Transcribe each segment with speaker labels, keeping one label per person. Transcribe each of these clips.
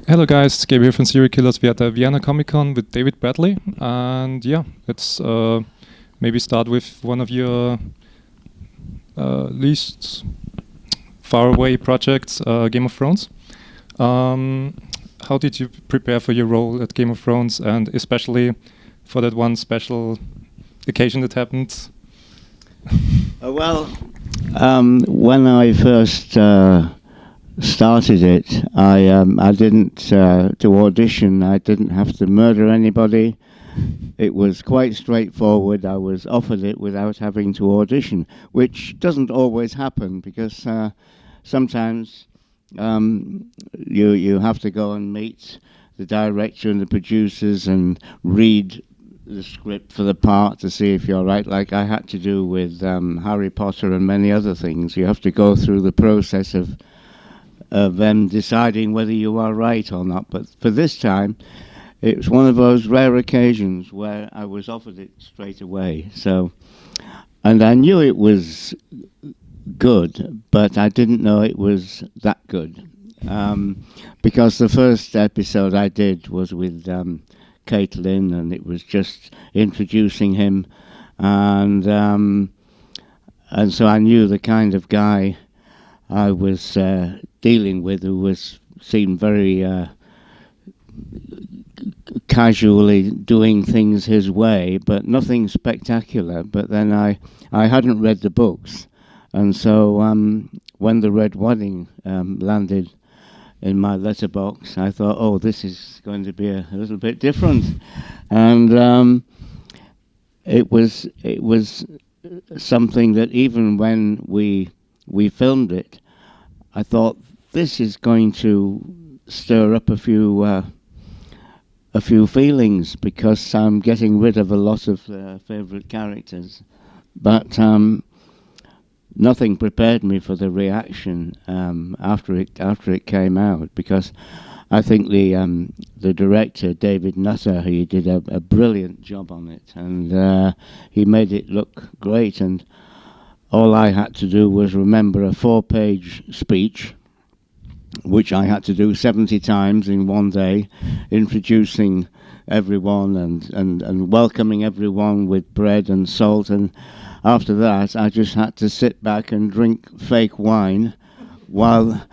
Speaker 1: Hello guys, it's Gabe here from Serial Killers. We're at the Vienna Comic Con with David Bradley, and yeah, let's maybe start with one of your least far away projects, Game of Thrones. How did you prepare for your role at Game of Thrones, and especially for that one special occasion that happened?
Speaker 2: When I first started it, I didn't do audition. I didn't have to murder anybody. It was quite straightforward. I was offered it without having to audition, which doesn't always happen because sometimes you have to go and meet the director and the producers and read the script for the part to see if you're right, like I had to do with Harry Potter and many other things. You have to go through the process of them deciding whether you are right or not. But for this time, it was one of those rare occasions where I was offered it straight away. And I knew it was good, but I didn't know it was that good. Because the first episode I did was with Caitlin, and it was just introducing him, and so I knew the kind of guy I was dealing with, who seemed very casually doing things his way, but nothing spectacular. But then I hadn't read the books, and so when the Red Wedding landed in my letterbox, I thought, oh, this is going to be a little bit different. And it was something that even when we filmed it, I thought, this is going to stir up a few feelings, because I'm getting rid of a lot of favourite characters. But nothing prepared me for the reaction after it came out, because I think the director, David Nutter, he did a brilliant job on it, and he made it look great. And all I had to do was remember a 4-page speech, which I had to do 70 times in one day, introducing everyone and welcoming everyone with bread and salt. And after that, I just had to sit back and drink fake wine while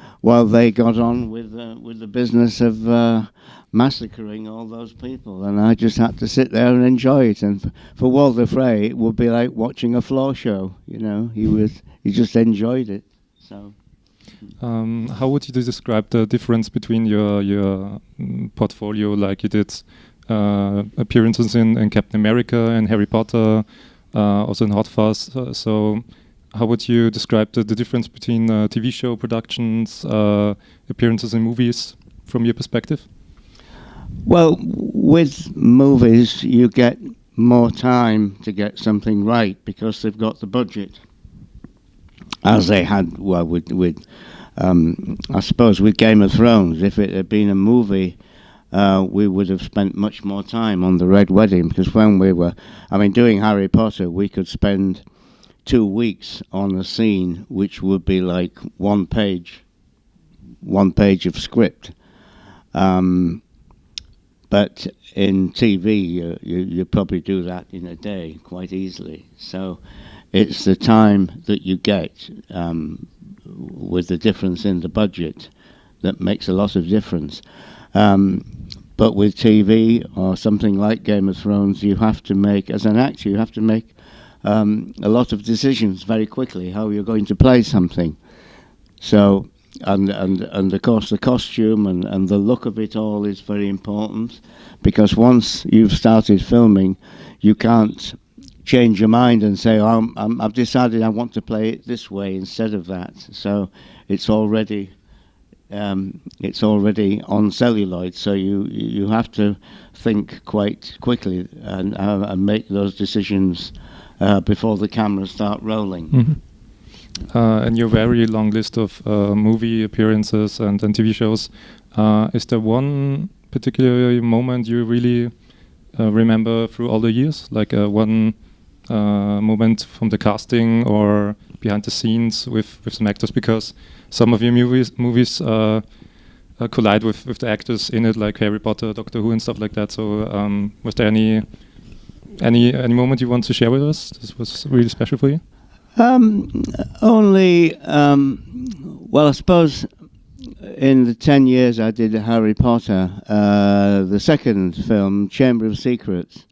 Speaker 2: they got on with the business of massacring all those people. And I just had to sit there and enjoy it. And for Walter Frey, it would be like watching a floor show. You know, he just enjoyed it. So.
Speaker 1: How would you describe the difference between your portfolio, like you did appearances in Captain America and Harry Potter, also in Hot Fuzz? So how would you describe the difference between TV show productions, appearances in movies, from your perspective?
Speaker 2: Well, with movies, you get more time to get something right because they've got the budget, as they had. Well, with I suppose with Game of Thrones, if it had been a movie, we would have spent much more time on the Red Wedding, because when we were, doing Harry Potter, we could spend 2 weeks on a scene which would be like one page of script. But in TV, you probably do that in a day quite easily. So it's the time that you get with the difference in the budget that makes a lot of difference. But with TV or something like Game of Thrones, you have to make, as an actor, you have to make a lot of decisions very quickly, how you're going to play something. So, and of course the costume and the look of it all is very important, because once you've started filming, you can't change your mind and say, oh, I've decided I want to play it this way instead of that. So it's already on celluloid, so you have to think quite quickly and make those decisions before the cameras start rolling.
Speaker 1: Mm-hmm. And your very long list of movie appearances and TV shows, is there one particular moment you really remember through all the years, like one moment from the casting or behind the scenes with some actors? Because some of your movies collide with the actors in it, like Harry Potter, Doctor Who, and stuff like that. So, was there any moment you want to share with us? This was really special for you.
Speaker 2: Only, well, I suppose in the 10 years I did Harry Potter, the second film, Chamber of Secrets,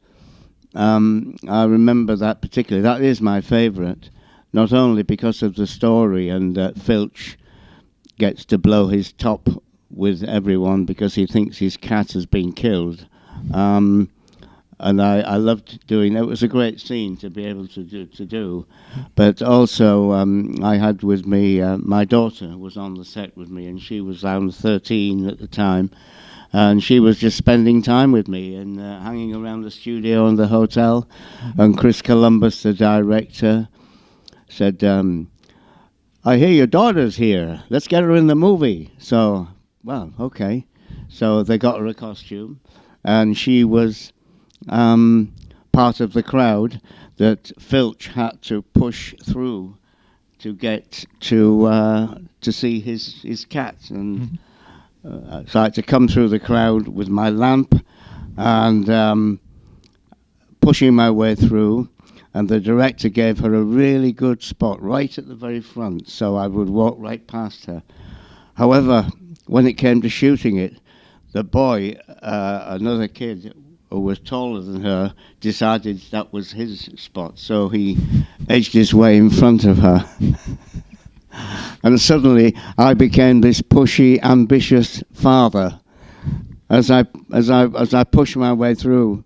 Speaker 2: I remember that particularly. That is my favourite, not only because of the story and that Filch gets to blow his top with everyone because he thinks his cat has been killed. And I loved doing it. It was a great scene to be able to do. But also, I had with me, my daughter was on the set with me, and she was around 13 at the time. And she was just spending time with me and hanging around the studio and the hotel. And Chris Columbus, the director, said, I hear your daughter's here. Let's get her in the movie. So, well, okay. So they got her a costume, and she was part of the crowd that Filch had to push through to get to see his cat. And so I had to come through the crowd with my lamp and pushing my way through. And the director gave her a really good spot right at the very front, so I would walk right past her. However, when it came to shooting it, the boy, another kid who was taller than her, decided that was his spot, so he edged his way in front of her. And suddenly I became this pushy, ambitious father as I pushed my way through,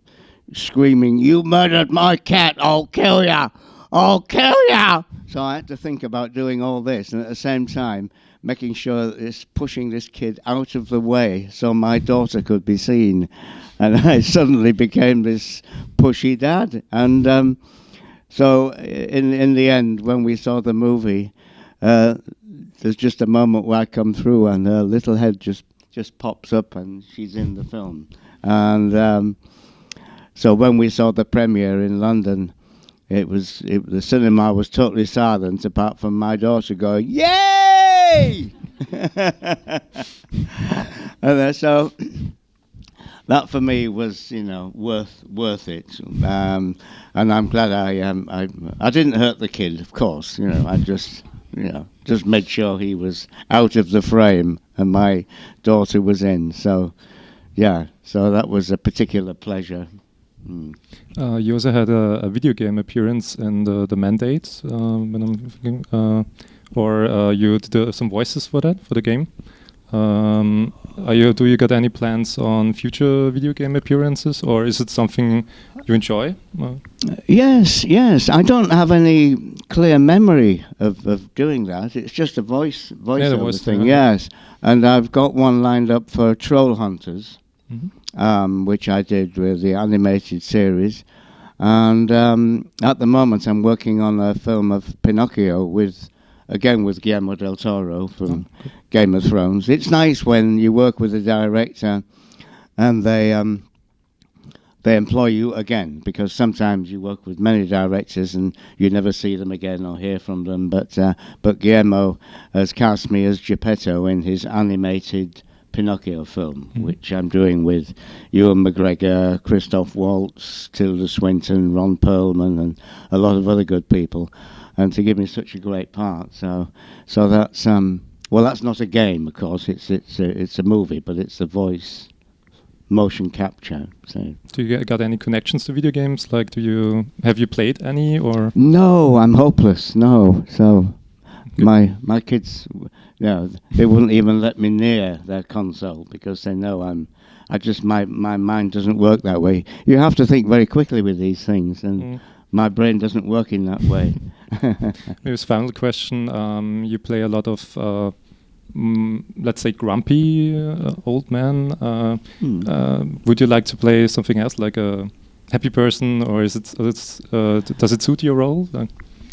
Speaker 2: screaming, "You murdered my cat, I'll kill ya! I'll kill ya!" So I had to think about doing all this, and at the same time making sure that pushing this kid out of the way so my daughter could be seen. And I suddenly became this pushy dad. And so in the end, when we saw the movie, there's just a moment where I come through and her little head just pops up and she's in the film. And so when we saw the premiere in London, the cinema was totally silent apart from my daughter going, "Yay!" And so that for me was, worth it. And I'm glad I didn't hurt the kid, of course. I just made sure he was out of the frame and my daughter was in. So, yeah, so that was a particular pleasure.
Speaker 1: You also had a video game appearance in the Mandate, when I'm thinking, or you did some voices for the game. Do you got any plans on future video game appearances, or is it something you enjoy?
Speaker 2: Yes. I don't have any clear memory of doing that. It's just a voice thing. Yes, and I've got one lined up for Troll Hunters. Which I did with the animated series. And at the moment I'm working on a film of Pinocchio with Guillermo del Toro from Game of Thrones. It's nice when you work with a director and they employ you again, because sometimes you work with many directors and you never see them again or hear from them. But Guillermo has cast me as Geppetto in his animated Pinocchio film, which I'm doing with Ewan McGregor, Christoph Waltz, Tilda Swinton, Ron Perlman, and a lot of other good people, and to give me such a great part. So that's that's not a game, of course. It's a movie, but it's a voice motion capture. So,
Speaker 1: do you got any connections to video games? Like, have you played any or?
Speaker 2: No, I'm hopeless. No, so. My kids, they wouldn't even let me near their console because they know my mind doesn't work that way. You have to think very quickly with these things, and my brain doesn't work in that way.
Speaker 1: Maybe this final question, you play a lot of, let's say, grumpy old man. Would you like to play something else, like a happy person, or does it suit your role?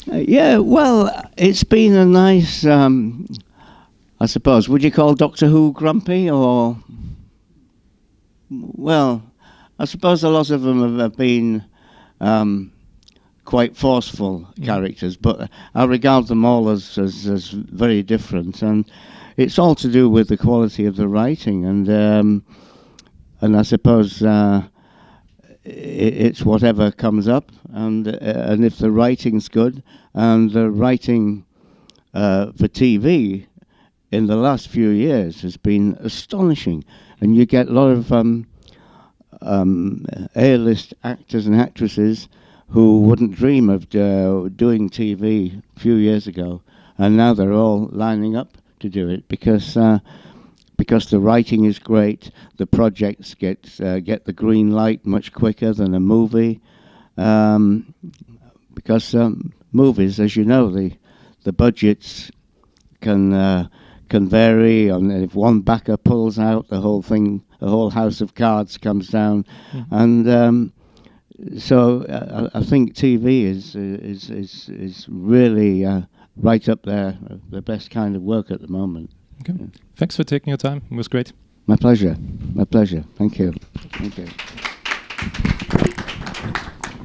Speaker 2: Yeah, well, it's been a nice, I suppose, would you call Doctor Who grumpy, or? Well, I suppose a lot of them have been quite forceful characters, but I regard them all as very different. And it's all to do with the quality of the writing, and I suppose it's whatever comes up, and if the writing's good, and the writing for TV in the last few years has been astonishing, and you get a lot of A-list actors and actresses who wouldn't dream of doing TV a few years ago, and now they're all lining up to do it because the writing is great. The projects get the green light much quicker than a movie, because movies, as you know, the budgets can vary, and if one backer pulls out, the whole thing, the whole house of cards comes down, and so I think TV is really right up there, the best kind of work at the moment.
Speaker 1: Okay. Thanks for taking your time. It was great.
Speaker 2: My pleasure. My pleasure. Thank you. Thank you.